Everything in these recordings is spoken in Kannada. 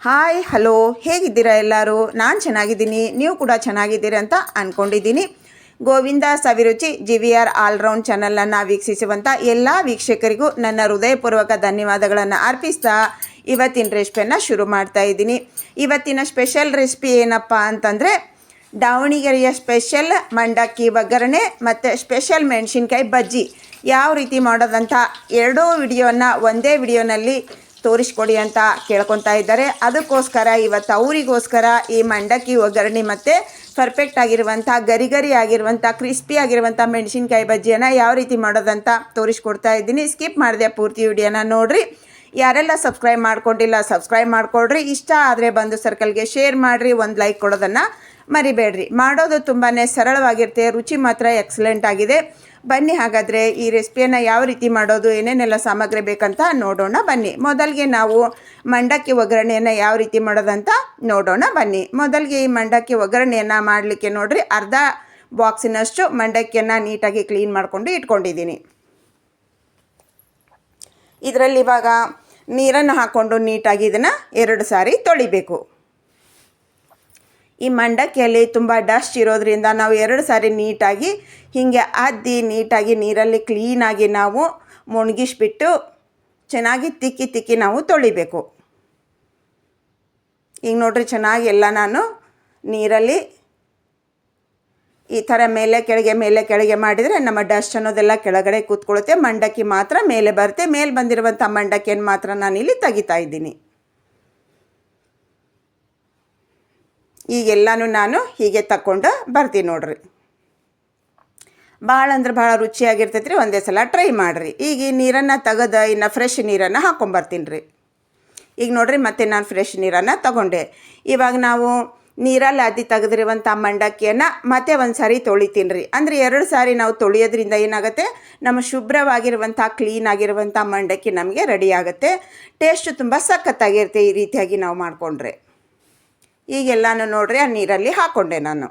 ಹಾಯ್ ಹಲೋ, ಹೇಗಿದ್ದೀರಾ ಎಲ್ಲರೂ? ನಾನು ಚೆನ್ನಾಗಿದ್ದೀನಿ, ನೀವು ಕೂಡ ಚೆನ್ನಾಗಿದ್ದೀರಿ ಅಂತ ಅಂದ್ಕೊಂಡಿದ್ದೀನಿ. ಗೋವಿಂದ ಸವಿರುಚಿ GVR ಆಲ್ರೌಂಡ್ ಚಾನಲನ್ನು ವೀಕ್ಷಿಸುವಂಥ ಎಲ್ಲ ವೀಕ್ಷಕರಿಗೂ ನನ್ನ ಹೃದಯಪೂರ್ವಕ ಧನ್ಯವಾದಗಳನ್ನು ಅರ್ಪಿಸ್ತಾ ಇವತ್ತಿನ ರೆಸಿಪಿಯನ್ನು ಶುರು ಮಾಡ್ತಾ ಇದ್ದೀನಿ. ಇವತ್ತಿನ ಸ್ಪೆಷಲ್ ರೆಸಿಪಿ ಏನಪ್ಪ ಅಂತಂದರೆ ದಾವಣಗೆರೆಯ ಸ್ಪೆಷಲ್ ಮಂಡಕ್ಕಿ ಒಗ್ಗರಣೆ ಮತ್ತು ಸ್ಪೆಷಲ್ ಮೆಣಸಿನ್ಕಾಯಿ ಬಜ್ಜಿ ಯಾವ ರೀತಿ ಮಾಡೋದಂತ ಎರಡೂ ವಿಡಿಯೋನ ಒಂದೇ ವಿಡಿಯೋನಲ್ಲಿ ತೋರಿಸ್ಕೊಡಿ ಅಂತ ಕೇಳ್ಕೊತಾ ಇದ್ದಾರೆ. ಅದಕ್ಕೋಸ್ಕರ ಇವತ್ತು ಅವರಿಗೋಸ್ಕರ ಈ ಮಂಡಕ್ಕಿ ಒಗ್ಗರಣೆ ಮತ್ತು ಪರ್ಫೆಕ್ಟ್ ಆಗಿರುವಂಥ ಗರಿ ಆಗಿರುವಂಥ ಕ್ರಿಸ್ಪಿ ಆಗಿರುವಂಥ ಮೆಣಸಿನ್ಕಾಯಿ ಬಜ್ಜಿಯನ್ನು ಯಾವ ರೀತಿ ಮಾಡೋದಂತ ತೋರಿಸ್ಕೊಡ್ತಾ ಇದ್ದೀನಿ. ಸ್ಕಿಪ್ ಮಾಡಿದೆ ಪೂರ್ತಿ ವಿಡಿಯೋನ ನೋಡಿರಿ. ಯಾರೆಲ್ಲ ಸಬ್ಸ್ಕ್ರೈಬ್ ಮಾಡ್ಕೊಂಡಿಲ್ಲ ಸಬ್ಸ್ಕ್ರೈಬ್ ಮಾಡ್ಕೊಳ್ರಿ. ಇಷ್ಟ ಆದರೆ ಬಂದು ಸರ್ಕಲ್ಗೆ ಶೇರ್ ಮಾಡಿರಿ, ಒಂದು ಲೈಕ್ ಕೊಡೋದನ್ನು ಮರಿಬೇಡ್ರಿ. ಮಾಡೋದು ತುಂಬಾ ಸರಳವಾಗಿರುತ್ತೆ, ರುಚಿ ಮಾತ್ರ ಎಕ್ಸಲೆಂಟ್ ಆಗಿದೆ. ಬನ್ನಿ ಹಾಗಾದರೆ ಈ ರೆಸಿಪಿಯನ್ನು ಯಾವ ರೀತಿ ಮಾಡೋದು, ಏನೇನೆಲ್ಲ ಸಾಮಗ್ರಿ ಬೇಕಂತ ನೋಡೋಣ ಬನ್ನಿ. ಮೊದಲಿಗೆ ನಾವು ಮಂಡಕ್ಕಿ ಒಗ್ಗರಣೆಯನ್ನು ಯಾವ ರೀತಿ ಮಾಡೋದಂತ ನೋಡೋಣ ಬನ್ನಿ. ಮೊದಲಿಗೆ ಈ ಮಂಡಕ್ಕಿ ಒಗ್ಗರಣೆಯನ್ನು ಮಾಡಲಿಕ್ಕೆ ನೋಡಿರಿ ಅರ್ಧ ಬಾಕ್ಸಿನಷ್ಟು ಮಂಡಕ್ಕಿಯನ್ನು ನೀಟಾಗಿ ಕ್ಲೀನ್ ಮಾಡಿಕೊಂಡು ಇಟ್ಕೊಂಡಿದ್ದೀನಿ. ಇದರಲ್ಲಿ ಇವಾಗ ನೀರನ್ನು ಹಾಕ್ಕೊಂಡು ನೀಟಾಗಿ ಇದನ್ನು 2 ಸಾರಿ ತೊಳಿಬೇಕು. ಈ ಮಂಡಕ್ಕಿಯಲ್ಲಿ ತುಂಬ ಡಸ್ಟ್ ಇರೋದ್ರಿಂದ ನಾವು 2 ಸಾರಿ ನೀಟಾಗಿ ಹೀಗೆ ಅದ್ದಿ ನೀಟಾಗಿ ನೀರಲ್ಲಿ ಕ್ಲೀನಾಗಿ ನಾವು ಮುಣಗಿಸ್ಬಿಟ್ಟು ಚೆನ್ನಾಗಿ ತಿಕ್ಕಿ ನಾವು ತೊಳಿಬೇಕು. ಈಗ ನೋಡ್ರಿ ಚೆನ್ನಾಗಿ ಎಲ್ಲ ನಾನು ನೀರಲ್ಲಿ ಈ ಥರ ಮೇಲೆ ಕೆಳಗೆ ಮಾಡಿದರೆ ನಮ್ಮ ಡಸ್ಟ್ ಅನ್ನೋದೆಲ್ಲ ಕೆಳಗಡೆ ಕೂತ್ಕೊಳ್ಳುತ್ತೆ, ಮಂಡಕ್ಕಿ ಮಾತ್ರ ಮೇಲೆ ಬರುತ್ತೆ. ಮೇಲೆ ಬಂದಿರುವಂಥ ಮಂಡಕ್ಕಿಯನ್ನು ಮಾತ್ರ ನಾನಿಲ್ಲಿ ತೆಗಿತಾ ಇದ್ದೀನಿ. ಈಗೆಲ್ಲನೂ ನಾನು ಹೀಗೆ ತಗೊಂಡು ಬರ್ತೀನಿ ನೋಡ್ರಿ. ಭಾಳ ಅಂದ್ರೆ ಭಾಳ ರುಚಿಯಾಗಿರ್ತೈತೆ ರೀ, ಒಂದೇ ಸಲ ಟ್ರೈ ಮಾಡಿರಿ. ಈಗ ಈ ನೀರನ್ನು ತೆಗೆದು ಇನ್ನು ಫ್ರೆಶ್ ನೀರನ್ನು ಹಾಕ್ಕೊಂಬರ್ತೀನಿ ರೀ. ಈಗ ನೋಡಿರಿ ಮತ್ತೆ ನಾನು ಫ್ರೆಶ್ ನೀರನ್ನು ತಗೊಂಡೆ. ಇವಾಗ ನಾವು ನೀರಲ್ಲಿ ಅದ್ದಿ ತೆಗೆದಿರುವಂಥ ಮಂಡಕ್ಕಿಯನ್ನು ಮತ್ತೆ ಒಂದು ಸಾರಿ ತೊಳಿತೀನಿ ರೀ. ಅಂದರೆ 2 ಸಾರಿ ನಾವು ತೊಳೆಯೋದ್ರಿಂದ ಏನಾಗುತ್ತೆ, ನಮ್ಮ ಶುಭ್ರವಾಗಿರುವಂಥ ಕ್ಲೀನ್ ಆಗಿರುವಂಥ ಮಂಡಕ್ಕಿ ನಮಗೆ ರೆಡಿ ಆಗುತ್ತೆ. ಟೇಸ್ಟ್ ತುಂಬ ಸಖತ್ತಾಗಿರುತ್ತೆ ಈ ರೀತಿಯಾಗಿ ನಾವು ಮಾಡಿಕೊಂಡ್ರೆ. ಈಗೆಲ್ಲನೂ ನೋಡ್ರಿ ಆ ನೀರಲ್ಲಿ ಹಾಕ್ಕೊಂಡೆ ನಾನು.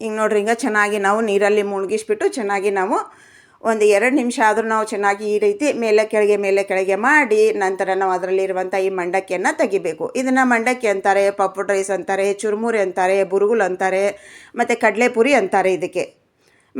ಈಗ ನೋಡ್ರಿ ಹಿಂಗೆ ಚೆನ್ನಾಗಿ ನಾವು ನೀರಲ್ಲಿ ಮುಳುಗಿಸ್ಬಿಟ್ಟು ಚೆನ್ನಾಗಿ ನಾವು ಒಂದು 2 ನಿಮಿಷ ಆದರೂ ನಾವು ಚೆನ್ನಾಗಿ ಈ ರೀತಿ ಮೇಲೆ ಕೆಳಗೆ ಮಾಡಿ ನಂತರ ನಾವು ಅದರಲ್ಲಿರುವಂಥ ಈ ಮಂಡಕ್ಕಿಯನ್ನು ತೆಗಿಬೇಕು. ಇದನ್ನು ಮಂಡಕ್ಕಿ ಅಂತಾರೆ, ಪಪ್ಪು ರೈಸ್ ಅಂತಾರೆ, ಚುರುಮುರಿ ಅಂತಾರೆ, ಬುರುಗುಲ್ ಅಂತಾರೆ ಮತ್ತು ಕಡಲೆಪುರಿ ಅಂತಾರೆ ಇದಕ್ಕೆ.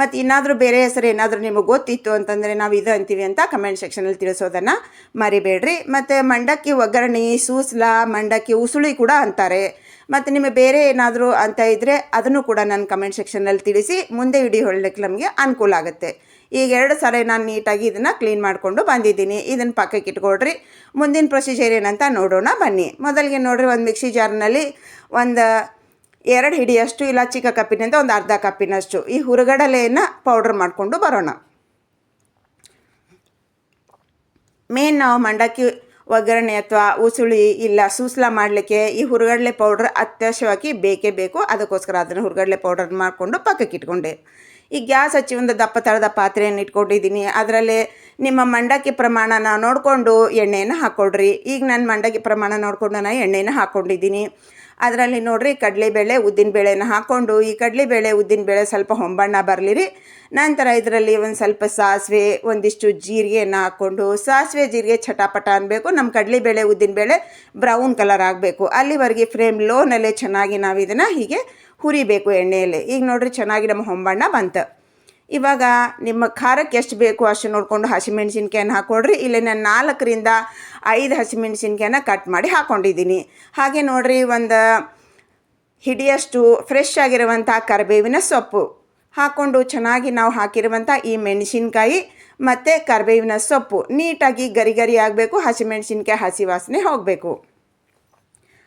ಮತ್ತು ಇನ್ನಾದರೂ ಬೇರೆ ಹೆಸರು ಏನಾದರೂ ನಿಮಗೆ ಗೊತ್ತಿತ್ತು ಅಂತಂದರೆ ನಾವು ಇದು ಅಂತೀವಿ ಅಂತ ಕಮೆಂಟ್ ಸೆಕ್ಷನಲ್ಲಿ ತಿಳಿಸೋದನ್ನು ಮರಿಬೇಡ್ರಿ. ಮತ್ತು ಮಂಡಕ್ಕಿ ಒಗ್ಗರಣೆ, ಸೂಸ್ಲ, ಮಂಡಕ್ಕಿ ಉಸುಳಿ ಕೂಡ ಅಂತಾರೆ. ಮತ್ತು ನಿಮಗೆ ಬೇರೆ ಏನಾದರೂ ಅಂತ ಇದ್ದರೆ ಅದನ್ನು ಕೂಡ ನಾನು ಕಮೆಂಟ್ ಸೆಕ್ಷನಲ್ಲಿ ತಿಳಿಸಿ, ಮುಂದೆ ವಿಡಿಯೋ ಹೇಳಲಿಕ್ಕೆ ನಮಗೆ ಅನುಕೂಲ ಆಗುತ್ತೆ. ಈಗ 2 ಸಾರಿ ನಾನು ನೀಟಾಗಿ ಇದನ್ನು ಕ್ಲೀನ್ ಮಾಡಿಕೊಂಡು ಬಂದಿದ್ದೀನಿ. ಇದನ್ನು ಪಕ್ಕಕ್ಕೆ ಇಟ್ಕೊಳ್ರಿ. ಮುಂದಿನ ಪ್ರೊಸೀಜರ್ ಏನಂತ ನೋಡೋಣ ಬನ್ನಿ. ಮೊದಲಿಗೆ ನೋಡಿರಿ ಒಂದು ಮಿಕ್ಸಿ ಜಾರ್ನಲ್ಲಿ ಒಂದು 2 ಹಿಡಿಯಷ್ಟು ಇಲ್ಲ ಚಿಕ್ಕ ಕಪ್ಪಿನಿಂದ ಒಂದು ಅರ್ಧ ಕಪ್ಪಿನಷ್ಟು ಈ ಹುರುಗಡಲೆಯನ್ನು ಪೌಡ್ರ್ ಮಾಡಿಕೊಂಡು ಬರೋಣ. ಮೇನ್ ನಾವು ಮಂಡಕ್ಕಿ ಒಗ್ಗರಣೆ ಅಥವಾ ಉಸುಳಿ ಇಲ್ಲ ಸೂಸ್ಲ ಮಾಡಲಿಕ್ಕೆ ಈ ಹುರುಗಡಲೆ ಪೌಡ್ರ್ ಅತ್ಯವಶ್ಯವಾಗಿ ಬೇಕೇ ಬೇಕು. ಅದಕ್ಕೋಸ್ಕರ ಅದನ್ನು ಹುರುಗಡಲೆ ಪೌಡರ್ ಮಾಡಿಕೊಂಡು ಪಕ್ಕಕ್ಕೆ ಇಟ್ಕೊಂಡೆ. ಈ ಗ್ಯಾಸ್ ಹಚ್ಚಿ ಒಂದು ದಪ್ಪ ತಳದ ಪಾತ್ರೆಯನ್ನು ಇಟ್ಕೊಂಡಿದ್ದೀನಿ. ಅದರಲ್ಲಿ ನಿಮ್ಮ ಮಂಡಕ್ಕಿ ಪ್ರಮಾಣನ ನೋಡಿಕೊಂಡು ಎಣ್ಣೆಯನ್ನು ಹಾಕ್ಕೊಳ್ರಿ. ಈಗ ನಾನು ಮಂಡಕ್ಕಿ ಪ್ರಮಾಣ ನೋಡಿಕೊಂಡು ನಾನು ಎಣ್ಣೆನ ಹಾಕ್ಕೊಂಡಿದ್ದೀನಿ. ಅದರಲ್ಲಿ ನೋಡಿರಿ ಕಡಲೆಬೇಳೆ ಉದ್ದಿನಬೇಳೆನ ಹಾಕ್ಕೊಂಡು ಈ ಕಡಲೆಬೇಳೆ ಉದ್ದಿನಬೇಳೆ ಸ್ವಲ್ಪ ಹೊಂಬಣ್ಣ ಬರಲಿರಿ. ನಂತರ ಇದರಲ್ಲಿ ಒಂದು ಸ್ವಲ್ಪ ಸಾಸಿವೆ, ಒಂದಿಷ್ಟು ಜೀರಿಗೆಯನ್ನು ಹಾಕ್ಕೊಂಡು ಸಾಸಿವೆ ಜೀರಿಗೆ ಚಟಾಪಟ ಅನ್ನಬೇಕು. ನಮ್ಮ ಕಡಲೆಬೇಳೆ ಉದ್ದಿನಬೇಳೆ ಬ್ರೌನ್ ಕಲರ್ ಆಗಬೇಕು. ಅಲ್ಲಿವರೆಗೆ ಫ್ಲೇಮ್ ಲೋನಲ್ಲೇ ಚೆನ್ನಾಗಿ ನಾವು ಇದನ್ನು ಹೀಗೆ ಹುರಿಬೇಕು ಎಣ್ಣೆಯಲ್ಲಿ. ಈಗ ನೋಡಿರಿ ಚೆನ್ನಾಗಿ ನಮ್ಮ ಹೊಂಬಣ್ಣ ಬಂತು. ಇವಾಗ ನಿಮ್ಮ ಖಾರಕ್ಕೆ ಎಷ್ಟು ಬೇಕು ಅಷ್ಟು ನೋಡಿಕೊಂಡು ಹಸಿಮೆಣ್ಸಿನ್ಕಾಯನ್ನು ಹಾಕ್ಕೊಡ್ರಿ. ಇಲ್ಲಿ ನಾನು 4 ರಿಂದ 5 ಹಸಿಮೆಣ್ಸಿನ್ಕಾಯನ್ನು ಕಟ್ ಮಾಡಿ ಹಾಕ್ಕೊಂಡಿದ್ದೀನಿ. ಹಾಗೆ ನೋಡಿರಿ ಒಂದು ಹಿಡಿಯಷ್ಟು ಫ್ರೆಶ್ ಆಗಿರುವಂಥ ಕರಿಬೇವಿನ ಸೊಪ್ಪು ಹಾಕ್ಕೊಂಡು ಚೆನ್ನಾಗಿ ನಾವು ಹಾಕಿರುವಂಥ ಈ ಮೆಣಸಿನ್ಕಾಯಿ ಮತ್ತು ಕರಿಬೇವಿನ ಸೊಪ್ಪು ನೀಟಾಗಿ ಗರಿ ಆಗಬೇಕು. ಹಸಿಮೆಣ್ಸಿನ್ಕಾಯಿ ಹಸಿ ವಾಸನೆ ಹೋಗಬೇಕು.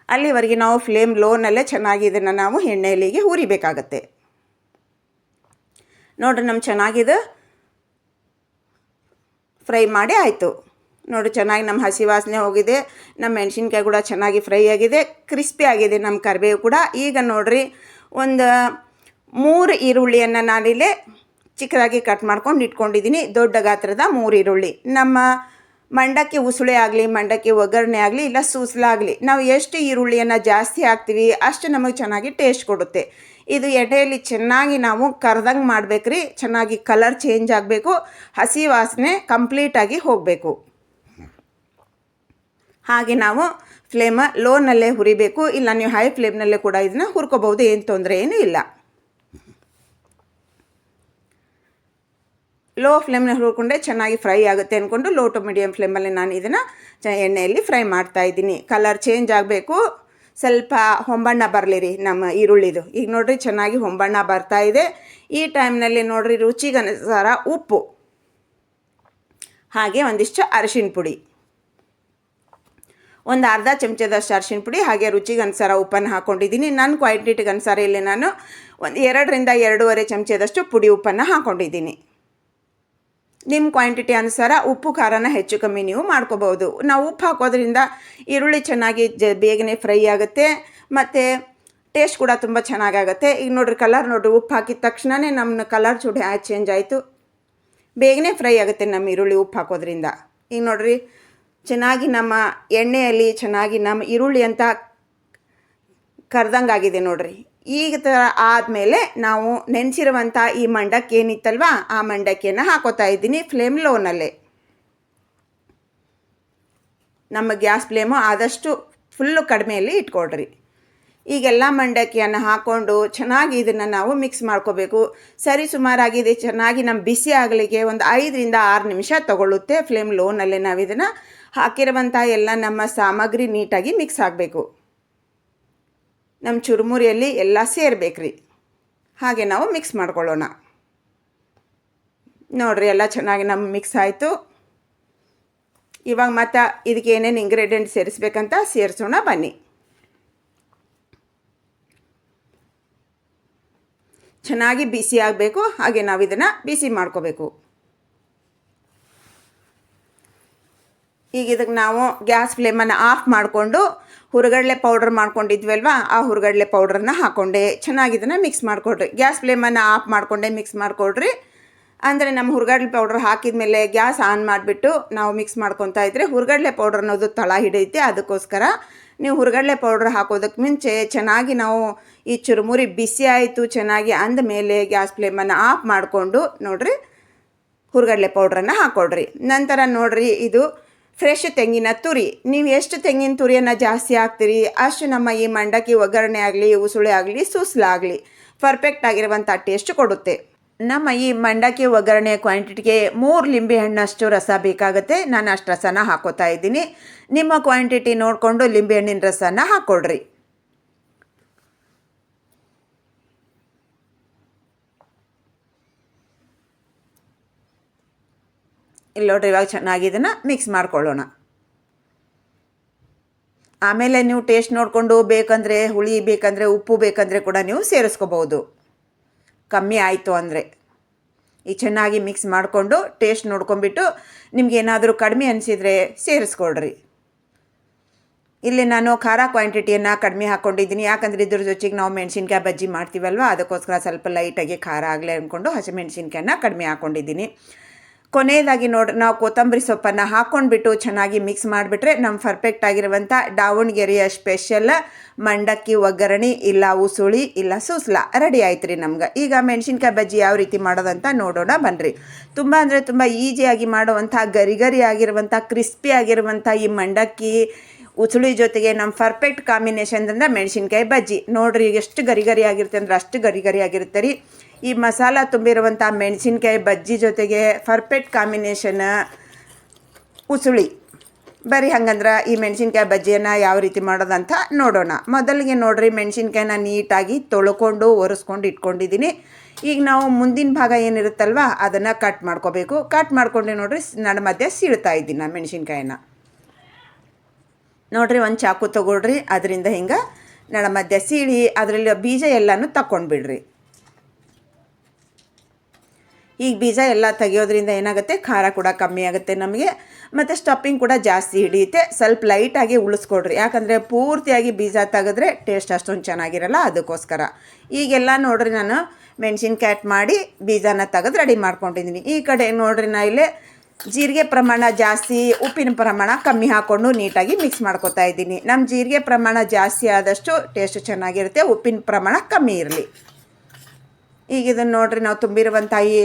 ಅಲ್ಲಿವರೆಗೆ ನಾವು ಫ್ಲೇಮ್ ಲೋನಲ್ಲೇ ಚೆನ್ನಾಗಿ ಇದನ್ನು ನಾವು ಎಣ್ಣೆಯಲ್ಲಿಗೆ ಹುರಿಬೇಕಾಗತ್ತೆ. ನೋಡಿರಿ ನಮ್ಮ ಚೆನ್ನಾಗಿದು ಫ್ರೈ ಮಾಡಿ ಆಯಿತು. ನೋಡಿ ಚೆನ್ನಾಗಿ ನಮ್ಮ ಹಸಿ ವಾಸನೆ ಹೋಗಿದೆ, ನಮ್ಮ ಮೆಣಸಿನ್ಕಾಯಿ ಕೂಡ ಚೆನ್ನಾಗಿ ಫ್ರೈ ಆಗಿದೆ, ಕ್ರಿಸ್ಪಿ ಆಗಿದೆ ನಮ್ಮ ಕರಿಬೇವು ಕೂಡ. ಈಗ ನೋಡಿರಿ ಒಂದು 3 ಈರುಳ್ಳಿಯನ್ನು ನಾನಿಲ್ಲೇ ಚಿಕ್ಕದಾಗಿ ಕಟ್ ಮಾಡ್ಕೊಂಡು ಇಟ್ಕೊಂಡಿದ್ದೀನಿ. ದೊಡ್ಡ ಗಾತ್ರದ 3 ಈರುಳ್ಳಿ. ನಮ್ಮ ಮಂಡಕ್ಕಿ ಉಸುಳೆ ಆಗಲಿ, ಮಂಡಕ್ಕಿ ಒಗ್ಗರಣೆ ಆಗಲಿ, ಇಲ್ಲ ಸೂಸ್ಲ ಆಗಲಿ, ನಾವು ಎಷ್ಟು ಈರುಳ್ಳಿಯನ್ನು ಜಾಸ್ತಿ ಹಾಕ್ತೀವಿ ಅಷ್ಟು ನಮಗೆ ಚೆನ್ನಾಗಿ ಟೇಸ್ಟ್ ಕೊಡುತ್ತೆ. ಇದು ಎಣ್ಣೆಯಲ್ಲಿ ಚೆನ್ನಾಗಿ ನಾವು ಕರ್ದಂಗೆ ಮಾಡಬೇಕ್ರಿ. ಚೆನ್ನಾಗಿ ಕಲರ್ ಚೇಂಜ್ ಆಗಬೇಕು, ಹಸಿ ವಾಸನೆ ಕಂಪ್ಲೀಟಾಗಿ ಹೋಗಬೇಕು. ಹಾಗೆ ನಾವು ಫ್ಲೇಮ ಲೋನಲ್ಲೇ ಹುರಿಬೇಕು, ಇಲ್ಲ ನೀವು ಹೈ ಫ್ಲೇಮ್ನಲ್ಲೇ ಕೂಡ ಇದನ್ನು ಹುರ್ಕೋಬೋದು, ಏನು ತೊಂದರೆ ಏನೂ ಇಲ್ಲ. ಲೋ ಫ್ಲೇಮ್ನಲ್ಲಿ ಹುರ್ಕೊಂಡ್ರೆ ಚೆನ್ನಾಗಿ ಫ್ರೈ ಆಗುತ್ತೆ ಅಂದ್ಕೊಂಡು ಲೋ ಟು ಮೀಡಿಯಮ್ ಫ್ಲೇಮಲ್ಲಿ ನಾನು ಇದನ್ನು ಎಣ್ಣೆಯಲ್ಲಿ ಫ್ರೈ ಮಾಡ್ತಾಯಿದ್ದೀನಿ. ಕಲರ್ ಚೇಂಜ್ ಆಗಬೇಕು, ಸ್ವಲ್ಪ ಹೊಂಬಣ್ಣ ಬರಲಿ ನಮ್ಮ ಈರುಳ್ಳಿದು. ಈಗ ನೋಡಿರಿ ಚೆನ್ನಾಗಿ ಹೊಂಬಣ್ಣ ಬರ್ತಾಯಿದೆ. ಈ ಟೈಮ್ನಲ್ಲಿ ನೋಡಿರಿ ರುಚಿಗನುಸಾರ ಉಪ್ಪು, ಹಾಗೆ ಒಂದಿಷ್ಟು ಅರಿಶಿಣ ಪುಡಿ, ಒಂದು ಅರ್ಧ ಚಮಚದಷ್ಟು ಅರಿಶಿಣ ಪುಡಿ, ಹಾಗೆ ರುಚಿಗೆ ಅನುಸಾರ ಉಪ್ಪನ್ನು ಹಾಕ್ಕೊಂಡಿದ್ದೀನಿ. ನನ್ನ ಕ್ವಾಂಟಿಟಿಗೆ ಅನುಸಾರ ಇಲ್ಲಿ ನಾನು ಒಂದು 2ರಿಂದ 2.5 ಚಮಚದಷ್ಟು ಪುಡಿ ಉಪ್ಪನ್ನು ಹಾಕ್ಕೊಂಡಿದ್ದೀನಿ. ನಿಮ್ಮ ಕ್ವಾಂಟಿಟಿ ಅನುಸಾರ ಉಪ್ಪು ಖಾರನ ಹೆಚ್ಚು ಕಮ್ಮಿ ನೀವು ಮಾಡ್ಕೋಬೋದು. ನಾವು ಉಪ್ಪು ಹಾಕೋದ್ರಿಂದ ಈರುಳ್ಳಿ ಚೆನ್ನಾಗಿ ಬೇಗನೆ ಫ್ರೈ ಆಗುತ್ತೆ, ಮತ್ತು ಟೇಸ್ಟ್ ಕೂಡ ತುಂಬ ಚೆನ್ನಾಗಾಗುತ್ತೆ. ಈಗ ನೋಡಿರಿ ಕಲರ್ ನೋಡಿರಿ, ಉಪ್ಪು ಹಾಕಿದ ತಕ್ಷಣವೇ ನಮ್ಮ ಕಲರ್ ಚೇಂಜ್ ಆಯಿತು, ಬೇಗನೆ ಫ್ರೈ ಆಗುತ್ತೆ ನಮ್ಮ ಈರುಳ್ಳಿ ಉಪ್ಪು ಹಾಕೋದ್ರಿಂದ. ಈಗ ನೋಡಿರಿ ಚೆನ್ನಾಗಿ ನಮ್ಮ ಎಣ್ಣೆಯಲ್ಲಿ ಚೆನ್ನಾಗಿ ನಮ್ಮ ಈರುಳ್ಳಿ ಅಂತ ಕರ್ದಂಗಾಗಿದೆ ನೋಡಿರಿ. ಈಗ ಥರ ಆದಮೇಲೆ ನಾವು ನೆನೆಸಿರುವಂಥ ಈ ಮಂಡಕ್ಕಿ ಏನಿತ್ತಲ್ವ, ಆ ಮಂಡಕ್ಕಿಯನ್ನು ಹಾಕೋತಾ ಇದ್ದೀನಿ ಫ್ಲೇಮ್ ಲೋನಲ್ಲೇ. ನಮ್ಮ ಗ್ಯಾಸ್ ಫ್ಲೇಮು ಆದಷ್ಟು ಫುಲ್ಲು ಕಡಿಮೆಯಲ್ಲಿ ಇಟ್ಕೊಳ್ರಿ. ಈಗೆಲ್ಲ ಮಂಡಕ್ಕಿಯನ್ನು ಹಾಕ್ಕೊಂಡು ಚೆನ್ನಾಗಿ ಇದನ್ನು ನಾವು ಮಿಕ್ಸ್ ಮಾಡ್ಕೋಬೇಕು. ಸರಿ ಸುಮಾರಾಗಿ ಇದು ಚೆನ್ನಾಗಿ ನಮ್ಮ ಬಿಸಿ ಆಗಲಿಕ್ಕೆ ಒಂದು 5ರಿಂದ 6 ನಿಮಿಷ ತಗೊಳ್ಳುತ್ತೆ. ಫ್ಲೇಮ್ ಲೋನಲ್ಲೇ ನಾವು ಇದನ್ನು ಹಾಕಿರುವಂಥ ಎಲ್ಲ ನಮ್ಮ ಸಾಮಗ್ರಿ ನೀಟಾಗಿ ಮಿಕ್ಸ್ ಆಗಬೇಕು. ನಮ್ಮ ಚುರುಮುರಿಯಲ್ಲಿ ಎಲ್ಲ ಸೇರಬೇಕ್ರಿ. ಹಾಗೆ ನಾವು ಮಿಕ್ಸ್ ಮಾಡ್ಕೊಳ್ಳೋಣ. ನೋಡಿರಿ ಎಲ್ಲ ಚೆನ್ನಾಗಿ ನಮ್ಮ ಮಿಕ್ಸ್ ಆಯಿತು. ಇವಾಗ ಮತ್ತು ಇದಕ್ಕೆ ಏನೇನು ಇಂಗ್ರೀಡಿಯೆಂಟ್ ಸೇರಿಸ್ಬೇಕಂತ ಸೇರಿಸೋಣ ಬನ್ನಿ. ಚೆನ್ನಾಗಿ ಬಿಸಿ ಆಗಬೇಕು, ಹಾಗೆ ನಾವು ಇದನ್ನು ಬಿಸಿ ಮಾಡ್ಕೋಬೇಕು. ಈಗ ಇದಕ್ಕೆ ನಾವು ಗ್ಯಾಸ್ ಫ್ಲೇಮನ್ನು ಆಫ್ ಮಾಡಿಕೊಂಡು ಹುರುಗಡಲೆ ಪೌಡ್ರ್ ಮಾಡ್ಕೊಂಡಿದ್ವಲ್ವ, ಆ ಹುರುಗಡಲೆ ಪೌಡ್ರನ್ನ ಹಾಕ್ಕೊಂಡೆ ಚೆನ್ನಾಗಿ ಇದನ್ನು ಮಿಕ್ಸ್ ಮಾಡಿಕೊಡ್ರಿ. ಗ್ಯಾಸ್ ಫ್ಲೇಮನ್ನು ಆಫ್ ಮಾಡಿಕೊಂಡೆ ಮಿಕ್ಸ್ ಮಾಡಿಕೊಡ್ರಿ. ಅಂದರೆ ನಮ್ಮ ಹುರುಗಡಲೆ ಪೌಡ್ರ್ ಹಾಕಿದ ಮೇಲೆ ಗ್ಯಾಸ್ ಆನ್ ಮಾಡಿಬಿಟ್ಟು ನಾವು ಮಿಕ್ಸ್ ಮಾಡ್ಕೊತಾ ಇದ್ದರೆ ಹುರುಗಡಲೆ ಪೌಡ್ರ್ ಅನ್ನೋದು ತಳ ಹಿಡಿಯುತ್ತೆ. ಅದಕ್ಕೋಸ್ಕರ ನೀವು ಹುರುಗಡಲೆ ಪೌಡ್ರ್ ಹಾಕೋದಕ್ಕೆ ಮುಂಚೆ ಚೆನ್ನಾಗಿ ನಾವು ಈ ಚುರುಮುರಿ ಬಿಸಿ ಆಯಿತು ಚೆನ್ನಾಗಿ ಅಂದಮೇಲೆ ಗ್ಯಾಸ್ ಫ್ಲೇಮನ್ನು ಆಫ್ ಮಾಡಿಕೊಂಡು ನೋಡಿರಿ ಹುರುಗಡಲೆ ಪೌಡ್ರನ್ನು ಹಾಕ್ಕೊಡ್ರಿ. ನಂತರ ನೋಡಿರಿ ಇದು ಫ್ರೆಶ್ ತೆಂಗಿನ ತುರಿ. ನೀವು ಎಷ್ಟು ತೆಂಗಿನ ತುರಿಯನ್ನು ಜಾಸ್ತಿ ಹಾಕ್ತೀರಿ ಅಷ್ಟು ನಮ್ಮ ಈ ಮಂಡಕ್ಕಿ ಒಗ್ಗರಣೆ ಆಗಲಿ, ಉಸುಳಿ ಆಗಲಿ, ಸೂಸ್ಲಾಗಲಿ ಪರ್ಫೆಕ್ಟ್ ಆಗಿರುವಂಥ ಟೇಸ್ಟ್ ಕೊಡುತ್ತೆ. ನಮ್ಮ ಈ ಮಂಡಕ್ಕಿ ಒಗ್ಗರಣೆ ಕ್ವಾಂಟಿಟಿಗೆ 3 ಲಿಂಬೆಹಣ್ಣಷ್ಟು ರಸ ಬೇಕಾಗುತ್ತೆ. ನಾನು ಅಷ್ಟು ರಸನ ಹಾಕೋತಾ ಇದ್ದೀನಿ. ನಿಮ್ಮ ಕ್ವಾಂಟಿಟಿ ನೋಡಿಕೊಂಡು ಲಿಂಬೆಹಣ್ಣಿನ ರಸನ ಹಾಕ್ಕೊಡ್ರಿ. ಇಲ್ಲಿ ನೋಡ್ರಿ ಇವಾಗ ಚೆನ್ನಾಗಿ ಇದನ್ನು ಮಿಕ್ಸ್ ಮಾಡ್ಕೊಳ್ಳೋಣ. ಆಮೇಲೆ ನೀವು ಟೇಸ್ಟ್ ನೋಡಿಕೊಂಡು ಬೇಕಂದರೆ ಹುಳಿ ಬೇಕಂದರೆ ಉಪ್ಪು ಬೇಕಂದರೆ ಕೂಡ ನೀವು ಸೇರಿಸ್ಕೋಬೋದು, ಕಮ್ಮಿ ಆಯಿತು ಅಂದರೆ. ಈಗ ಚೆನ್ನಾಗಿ ಮಿಕ್ಸ್ ಮಾಡಿಕೊಂಡು ಟೇಸ್ಟ್ ನೋಡ್ಕೊಂಬಿಟ್ಟು ನಿಮಗೇನಾದರೂ ಕಡಿಮೆ ಅನಿಸಿದರೆ ಸೇರಿಸ್ಕೊಳ್ರಿ. ಇಲ್ಲಿ ನಾನು ಖಾರ ಕ್ವಾಂಟಿಟಿಯನ್ನು ಕಡಿಮೆ ಹಾಕ್ಕೊಂಡಿದ್ದೀನಿ, ಯಾಕಂದರೆ ಇದ್ರ ಜೊತೆಗೆ ನಾವು ಮೆಣಸಿನ್ಕಾಯಿ ಬಜ್ಜಿ ಮಾಡ್ತೀವಲ್ವ, ಅದಕ್ಕೋಸ್ಕರ ಸ್ವಲ್ಪ ಲೈಟಾಗಿ ಖಾರ ಆಗಲಿ ಅಂದ್ಕೊಂಡು ಹಸಿಮೆಣ್ಸಿನ್ಕಾಯನ್ನ ಕಡಿಮೆ ಹಾಕ್ಕೊಂಡಿದ್ದೀನಿ. ಕೊನೆಯದಾಗಿ ನೋಡಿ ನಾವು ಕೊತ್ತಂಬರಿ ಸೊಪ್ಪನ್ನು ಹಾಕ್ಕೊಂಡ್ಬಿಟ್ಟು ಚೆನ್ನಾಗಿ ಮಿಕ್ಸ್ ಮಾಡಿಬಿಟ್ರೆ ನಮ್ಮ ಪರ್ಫೆಕ್ಟ್ ಆಗಿರುವಂಥ ದಾವಣಗೆರೆಯ ಸ್ಪೆಷಲ್ ಮಂಡಕ್ಕಿ ಒಗ್ಗರಣೆ ಇಲ್ಲ ಉಸುಳಿ ಇಲ್ಲ ಸೂಸ್ಲ ರೆಡಿ ಆಯ್ತು ರೀ ನಮ್ಗೆ. ಈಗ ಮೆಣಸಿನ್ಕಾಯಿ ಬಜ್ಜಿ ಯಾವ ರೀತಿ ಮಾಡೋದಂತ ನೋಡೋಣ ಬನ್ನಿರಿ. ತುಂಬ ಅಂದರೆ ತುಂಬ ಈಸಿಯಾಗಿ ಮಾಡುವಂಥ ಗರಿ ಗರಿ ಆಗಿರುವಂಥ ಕ್ರಿಸ್ಪಿ ಆಗಿರುವಂಥ ಈ ಮಂಡಕ್ಕಿ ಉಸುಳಿ ಜೊತೆಗೆ ನಮ್ಮ ಪರ್ಫೆಕ್ಟ್ ಕಾಂಬಿನೇಷನ್ ಅಂದರೆ ಮೆಣಸಿನ್ಕಾಯಿ ಬಜ್ಜಿ. ನೋಡಿರಿ ಎಷ್ಟು ಗರಿ ಗರಿ ಆಗಿರುತ್ತೆ ಅಂದರೆ ಅಷ್ಟು ಗರಿ ಗರಿ ಆಗಿರುತ್ತೆ ರೀ. ಈ ಮಸಾಲ ತುಂಬಿರುವಂಥ ಮೆಣಸಿನ್ಕಾಯಿ ಬಜ್ಜಿ ಜೊತೆಗೆ ಪರ್ಫೆಕ್ಟ್ ಕಾಂಬಿನೇಷನ್ ಉಸುಳಿ. ಬರೀ ಹಂಗಂದ್ರೆ ಈ ಮೆಣಸಿನ್ಕಾಯಿ ಬಜ್ಜಿಯನ್ನು ಯಾವ ರೀತಿ ಮಾಡೋದಂತ ನೋಡೋಣ. ಮೊದಲಿಗೆ ನೋಡಿರಿ ಮೆಣಸಿನ್ಕಾಯಿನ ನೀಟಾಗಿ ತೊಳ್ಕೊಂಡು ಒರೆಸ್ಕೊಂಡು ಇಟ್ಕೊಂಡಿದ್ದೀನಿ. ಈಗ ನಾವು ಮುಂದಿನ ಭಾಗ ಏನಿರುತ್ತಲ್ವ ಅದನ್ನು ಕಟ್ ಮಾಡ್ಕೋಬೇಕು. ಕಟ್ ಮಾಡ್ಕೊಂಡು ನೋಡಿರಿ ನಡು ಮಧ್ಯೆ ಸೀಳ್ತಾ ಇದ್ದೀನಿ ನಾನು ಮೆಣಸಿನ್ಕಾಯಿನ. ನೋಡಿರಿ ಒಂದು ಚಾಕು ತೊಗೊಳ್ರಿ, ಅದರಿಂದ ಹಿಂಗೆ ನಡ ಮಧ್ಯೆ ಸೀಳಿ ಅದರಲ್ಲಿ ಬೀಜ ಎಲ್ಲನೂ ತಕ್ಕೊಂಡ್ಬಿಡ್ರಿ. ಈಗ ಬೀಜ ಎಲ್ಲ ತೆಗಿಯೋದ್ರಿಂದ ಏನಾಗುತ್ತೆ, ಖಾರ ಕೂಡ ಕಮ್ಮಿ ಆಗುತ್ತೆ ನಮಗೆ, ಮತ್ತು ಸ್ಟಫಿಂಗ್ ಕೂಡ ಜಾಸ್ತಿ ಹಿಡಿಯುತ್ತೆ. ಸ್ವಲ್ಪ ಲೈಟಾಗಿ ಉಳಿಸ್ಕೊಡ್ರಿ, ಯಾಕಂದರೆ ಪೂರ್ತಿಯಾಗಿ ಬೀಜ ತೆಗೆದ್ರೆ ಟೇಸ್ಟ್ ಅಷ್ಟೊಂದು ಚೆನ್ನಾಗಿರಲ್ಲ. ಅದಕ್ಕೋಸ್ಕರ ಈಗೆಲ್ಲ ನೋಡಿರಿ ನಾನು ಮೆಣಸಿನ್ಕಾಯಿ ಕಟ್ ಮಾಡಿ ಬೀಜನ ತೆಗೆದು ರೆಡಿ ಮಾಡ್ಕೊಂಡಿದ್ದೀನಿ. ಈ ಕಡೆ ನೋಡಿರಿ ನಾ ಇಲ್ಲೇ ಜೀರಿಗೆ ಪ್ರಮಾಣ ಜಾಸ್ತಿ, ಉಪ್ಪಿನ ಪ್ರಮಾಣ ಕಮ್ಮಿ ಹಾಕ್ಕೊಂಡು ನೀಟಾಗಿ ಮಿಕ್ಸ್ ಮಾಡ್ಕೊತಾ ಇದ್ದೀನಿ. ನಮ್ಮ ಜೀರಿಗೆ ಪ್ರಮಾಣ ಜಾಸ್ತಿ ಆದಷ್ಟು ಟೇಸ್ಟ್ ಚೆನ್ನಾಗಿರುತ್ತೆ, ಉಪ್ಪಿನ ಪ್ರಮಾಣ ಕಮ್ಮಿ ಇರಲಿ. ಈಗ ಇದನ್ನು ನೋಡಿರಿ, ನಾವು ತುಂಬಿರುವಂಥ ಈ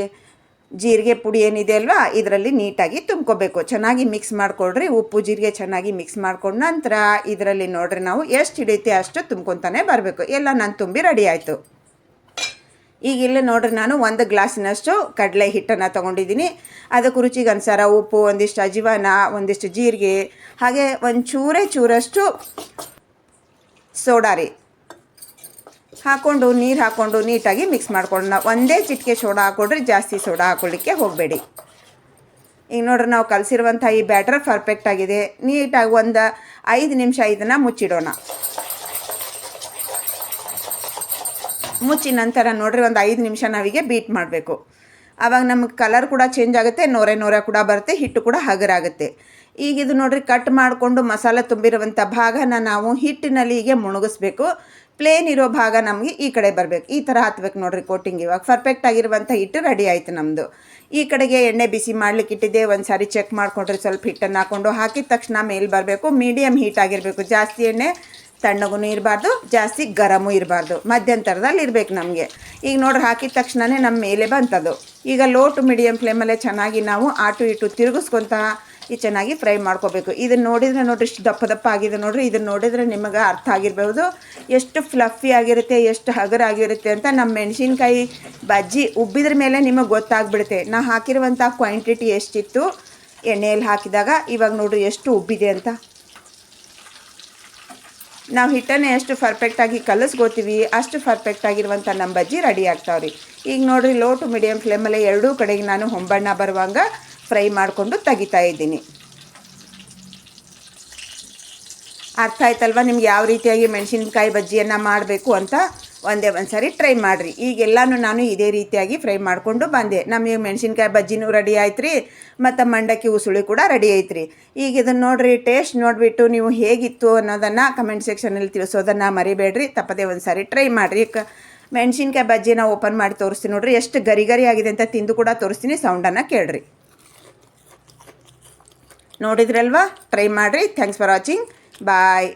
ಜೀರಿಗೆ ಪುಡಿ ಏನಿದೆ ಅಲ್ವಾ, ಇದರಲ್ಲಿ ನೀಟಾಗಿ ತುಂಬ್ಕೋಬೇಕು. ಚೆನ್ನಾಗಿ ಮಿಕ್ಸ್ ಮಾಡಿಕೊಡ್ರಿ. ಉಪ್ಪು ಜೀರಿಗೆ ಚೆನ್ನಾಗಿ ಮಿಕ್ಸ್ ಮಾಡ್ಕೊಂಡ ನಂತರ ಇದರಲ್ಲಿ ನೋಡಿರಿ ನಾವು ಎಷ್ಟು ಹಿಡಿಯುತ್ತೆ ಅಷ್ಟು ತುಂಬ್ಕೊತಾನೆ ಬರಬೇಕು. ಎಲ್ಲ ನಾನು ತುಂಬಿ ರೆಡಿ ಆಯಿತು. ಈಗ ಇಲ್ಲಿ ನೋಡಿರಿ, ನಾನು 1 ಗ್ಲಾಸಿನಷ್ಟು ಕಡಲೆ ಹಿಟ್ಟನ್ನು ತೊಗೊಂಡಿದ್ದೀನಿ. ಅದಕ್ಕೆ ರುಚಿಗೆ ಅನುಸಾರ ಉಪ್ಪು, ಒಂದಿಷ್ಟು ಅಜವಾನ, ಒಂದಿಷ್ಟು ಜೀರಿಗೆ, ಹಾಗೆ ಒಂದು ಚೂರಷ್ಟು ಸೋಡಾ ರೀ ಹಾಕ್ಕೊಂಡು ನೀರು ಹಾಕ್ಕೊಂಡು ನೀಟಾಗಿ ಮಿಕ್ಸ್ ಮಾಡ್ಕೊಳ್ಳೋಣ. ಒಂದೇ ಚಿಟಿಕೆ ಸೋಡಾ ಹಾಕ್ಕೊಡ್ರಿ, ಜಾಸ್ತಿ ಸೋಡಾ ಹಾಕ್ಕೊಳ್ಳಿಕ್ಕೆ ಹೋಗಬೇಡಿ. ಈಗ ನೋಡ್ರಿ, ನಾವು ಕಲಸಿರುವಂಥ ಈ ಬ್ಯಾಟರ್ ಪರ್ಫೆಕ್ಟ್ ಆಗಿದೆ. ನೀಟಾಗಿ ಒಂದು 5 ನಿಮಿಷ ಇದನ್ನು ಮುಚ್ಚಿಡೋಣ. ಮುಚ್ಚಿ ನಂತರ ನೋಡ್ರಿ ಒಂದು 5 ನಿಮಿಷ ನಾವೀಗೆ ಬೀಟ್ ಮಾಡಬೇಕು. ಆವಾಗ ನಮಗೆ ಕಲರ್ ಕೂಡ ಚೇಂಜ್ ಆಗುತ್ತೆ, ನೊರೆ ಕೂಡ ಬರುತ್ತೆ, ಹಿಟ್ಟು ಕೂಡ ಹಗರಾಗುತ್ತೆ. ಈಗ ಇದು ನೋಡ್ರಿ, ಕಟ್ ಮಾಡಿಕೊಂಡು ಮಸಾಲೆ ತುಂಬಿರುವಂಥ ಭಾಗನ ನಾವು ಹಿಟ್ಟಿನಲ್ಲಿ ಹೀಗೆ ಮುಳುಗಿಸ್ಬೇಕು. ಪ್ಲೇನ್ ಇರೋ ಭಾಗ ನಮಗೆ ಈ ಕಡೆ ಬರಬೇಕು. ಈ ಥರ ಹತ್ಬೇಕು ನೋಡ್ರಿ ಕೋಟಿಂಗ್. ಇವಾಗ ಪರ್ಫೆಕ್ಟ್ ಆಗಿರುವಂಥ ಹಿಟ್ಟು ರೆಡಿ ಆಯಿತು ನಮ್ಮದು. ಈ ಕಡೆಗೆ ಎಣ್ಣೆ ಬಿಸಿ ಮಾಡ್ಲಿಕ್ಕೆ ಇಟ್ಟಿದ್ದೆ. ಒಂದು ಸಾರಿ ಚೆಕ್ ಮಾಡಿಕೊಂಡ್ರಿ, ಸ್ವಲ್ಪ ಹಿಟ್ಟನ್ನು ಹಾಕ್ಕೊಂಡು ಹಾಕಿದ ತಕ್ಷಣ ಮೇಲೆ ಬರಬೇಕು. ಮೀಡಿಯಮ್ ಹೀಟ್ ಆಗಿರಬೇಕು. ಜಾಸ್ತಿ ಎಣ್ಣೆ ತಣ್ಣಗೂ ಇರಬಾರ್ದು, ಜಾಸ್ತಿ ಗರಮೂ ಇರಬಾರ್ದು, ಮಧ್ಯಂತರದಲ್ಲಿ ಇರಬೇಕು ನಮಗೆ. ಈಗ ನೋಡ್ರಿ, ಹಾಕಿದ ತಕ್ಷಣವೇ ನಮ್ಮ ಮೇಲೆ ಬಂತದು. ಈಗ ಲೋ ಟು ಮೀಡಿಯಮ್ ಫ್ಲೇಮಲ್ಲೇ ಚೆನ್ನಾಗಿ ನಾವು ಆಟು ಇಟ್ಟು ತಿರುಗಿಸ್ಕೊತ ಈ ಚೆನ್ನಾಗಿ ಫ್ರೈ ಮಾಡ್ಕೋಬೇಕು. ಇದನ್ನು ನೋಡಿದರೆ ನೋಡ್ರಿ, ಇಷ್ಟು ದಪ್ಪ ಆಗಿದೆ ನೋಡ್ರಿ. ಇದನ್ನು ನೋಡಿದರೆ ನಿಮಗೆ ಅರ್ಥ ಆಗಿರ್ಬೋದು ಎಷ್ಟು ಫ್ಲಫಿ ಆಗಿರುತ್ತೆ, ಎಷ್ಟು ಹಗರಾಗಿರುತ್ತೆ ಅಂತ. ನಮ್ಮ ಮೆಣಸಿನ್ಕಾಯಿ ಬಜ್ಜಿ ಉಬ್ಬಿದ್ರ ಮೇಲೆ ನಿಮಗೆ ಗೊತ್ತಾಗ್ಬಿಡುತ್ತೆ ನಾ ಹಾಕಿರುವಂಥ ಕ್ವಾಂಟಿಟಿ ಎಷ್ಟಿತ್ತು ಎಣ್ಣೆಯಲ್ಲಿ ಹಾಕಿದಾಗ. ಇವಾಗ ನೋಡ್ರಿ ಎಷ್ಟು ಉಬ್ಬಿದೆ ಅಂತ. ನಾವು ಹಿಟ್ಟನ್ನು ಎಷ್ಟು ಪರ್ಫೆಕ್ಟಾಗಿ ಕಲಿಸ್ಕೋತೀವಿ ಅಷ್ಟು ಪರ್ಫೆಕ್ಟಾಗಿರುವಂಥ ನಮ್ಮ ಬಜ್ಜಿ ರೆಡಿ ಆಗ್ತಾವ್ರಿ. ಈಗ ನೋಡಿರಿ, ಲೋ ಟು ಮೀಡಿಯಮ್ ಫ್ಲೇಮಲ್ಲೇ ಎರಡೂ ಕಡೆಗೆ ನಾನು ಹೊಂಬಣ್ಣ ಬರುವಂಗ ಫ್ರೈ ಮಾಡಿಕೊಂಡು ತೆಗಿತಾ ಇದ್ದೀನಿ. ಅರ್ಥ ಆಯ್ತಲ್ವ ನಿಮ್ಗೆ ಯಾವ ರೀತಿಯಾಗಿ ಮೆಣಸಿನ್ಕಾಯಿ ಬಜ್ಜಿಯನ್ನು ಮಾಡಬೇಕು ಅಂತ? ಒಂದೇ ಒಂದು ಸಾರಿ ಟ್ರೈ ಮಾಡಿರಿ. ಈಗೆಲ್ಲನೂ ನಾನು ಇದೇ ರೀತಿಯಾಗಿ ಫ್ರೈ ಮಾಡಿಕೊಂಡು ಬಂದೆ. ನಮಗೆ ಮೆಣಸಿನ್ಕಾಯಿ ಬಜ್ಜಿನೂ ರೆಡಿ ಆಯ್ತು ರೀ, ಮತ್ತು ಮಂಡಕ್ಕಿ ಉಸುಳಿ ಕೂಡ ರೆಡಿ ಐತ್ರಿ. ಈಗ ಇದನ್ನು ನೋಡಿರಿ, ಟೇಸ್ಟ್ ನೋಡಿಬಿಟ್ಟು ನೀವು ಹೇಗಿತ್ತು ಅನ್ನೋದನ್ನು ಕಮೆಂಟ್ ಸೆಕ್ಷನಲ್ಲಿ ತಿಳಿಸೋದನ್ನು ಮರಿಬೇಡ್ರಿ. ತಪ್ಪದೇ ಒಂದು ಸಾರಿ ಟ್ರೈ ಮಾಡಿರಿ. ಮೆಣಸಿನ್ಕಾಯಿ ಬಜ್ಜಿನ ಓಪನ್ ಮಾಡಿ ತೋರಿಸ್ತೀನಿ ನೋಡಿರಿ, ಎಷ್ಟು ಗರಿ ಆಗಿದೆ ಅಂತ. ತಿಂದು ಕೂಡ ತೋರಿಸ್ತೀನಿ, ಸೌಂಡನ್ನು ಕೇಳ್ರಿ. ನೋಡಿದ್ರಲ್ವಾ? ಟ್ರೈ ಮಾಡಿರಿ. Thanks for watching. ಬಾಯ್.